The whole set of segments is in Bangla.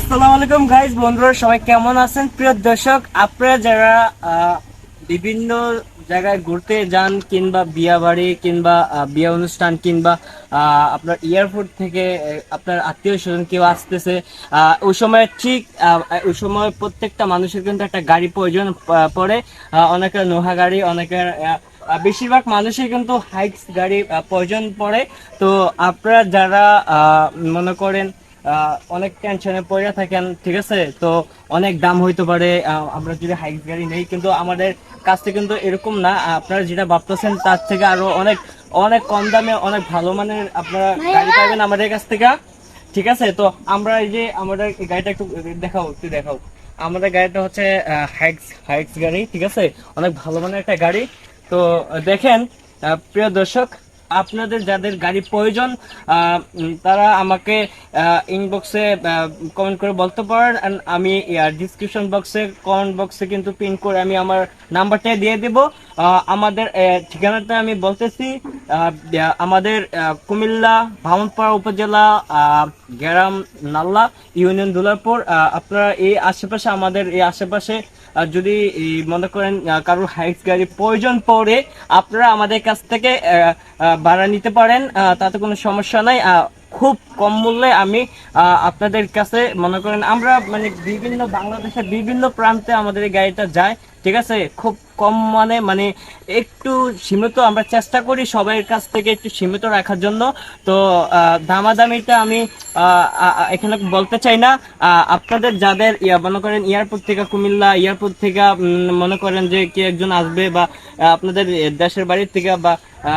আসসালামু আলাইকুম গাইস, বন্ধুরা সবাই কেমন আছেন? প্রিয় দর্শক, আপনারা যারা বিভিন্ন জায়গায় ঘুরতে যান কিংবা বিয়া বাড়ি কিংবা বিয়ে অনুষ্ঠান কিংবা আপনার এয়ারপোর্ট থেকে আপনার আত্মীয় স্বজন কেউ আসতেছে, ওই সময় ঠিক ওই সময় প্রত্যেকটা মানুষের কিন্তু একটা গাড়ি প্রয়োজন পড়ে। অনেকের নোহা গাড়ি, অনেকের বেশিরভাগ মানুষের কিন্তু হাইক্স গাড়ি প্রয়োজন পড়ে। তো আপনারা যারা মনে করেন অনেক টেনশনে পড়ে থাকেন, ঠিক আছে, তো অনেক দাম হইতে পারে আমরা যদি হাইক গাড়ি নেই, কিন্তু আমাদের কাছে কিন্তু এরকম না। আপনারা যেটা ভাবতেছেন তার থেকে আরো অনেক অনেক কম দামে অনেক ভালো মানের আপনারা গাড়ি পাবেন আমাদের কাছ থেকে, ঠিক আছে। তো আমরা এই যে আমাদের এই গাড়িটা একটু দেখাও। আমাদের গাড়িটা হচ্ছে হাইক্স হাইক্স গাড়ি, ঠিক আছে, অনেক ভালো মানের একটা গাড়ি। তো দেখেন প্রিয় দর্শক, আপনাদের যাদের গাড়ি প্রয়োজন তারা আমাকে ইনবক্সে কমেন্ট করে বলতে পারেন। আমি ডিসক্রিপশন বক্সে কমেন্ট বক্সে কিন্তু পিন করে আমি আমার নাম্বারটা দিয়ে দেব। আমাদের ঠিকানাটা আমি বলতেছি, আমাদের কুমিল্লা ভামনপাড়া উপজেলা, গ্রাম নাল্লা, ইউনিয়ন দুলারপুর। আপনারা এই আশেপাশে, আমাদের এই আশেপাশে যদি মনে করেন কারোর হাইক্স গাড়ি প্রয়োজন পড়ে, আপনারা আমাদের কাছ থেকে ভাড়া নিতে পারেন, তাতে কোনো সমস্যা নাই। খুব কম মূল্যে আমি আপনাদের কাছে মনে করেন, আমরা মানে বিভিন্ন বাংলাদেশের বিভিন্ন প্রান্তে আমাদের এই গাড়িটা যায়, ঠিক আছে। খুব কম মানে মানে একটু সীমিত, আমরা চেষ্টা করি সবার কাছ থেকে একটু সীমিত রাখার জন্য। তো দামাদামিটা আমি এখানে বলতে চাই না। আপনাদের যাদের মনে করেন এয়ারপোর্ট থেকে, কুমিল্লা এয়ারপোর্ট থেকে মনে করেন যে কি একজন আসবে, বা আপনাদের দেশের বাড়ির থেকে বা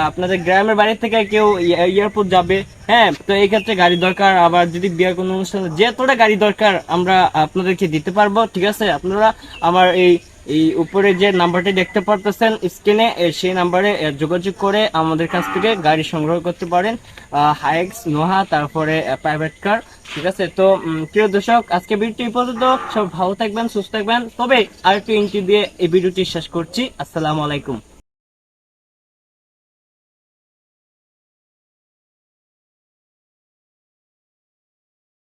আপনাদের গ্রামের বাড়ি থেকে কেউ এয়ারপোর্ট যাবে, হ্যাঁ, তো এই ক্ষেত্রে গাড়ি দরকার। আবার যদি বিয়ের কোনো অনুষ্ঠানে যতটা গাড়ি দরকার আমরা আপনাদেরকে দিতে পারবো, ঠিক আছে। আপনারা আমার এই এই উপরে যে নাম্বারটি দেখতে পারতেছেন স্ক্রিনে, সেই নাম্বারে যোগাযোগ করে আমাদের কাছ থেকে গাড়ি সংগ্রহ করতে পারেন, হাইক্স, নোহা, তারপরে প্রাইভেট কার, ঠিক আছে। তো প্রিয় দর্শক, আজকে ভিডিওটি এই পর্যন্ত। সব ভালো থাকবেন, সুস্থ থাকবেন। তবে আরেকটু ইন্টারভিউ দিয়ে এই ভিডিওটি শেষ করছি। আসসালামু আলাইকুম।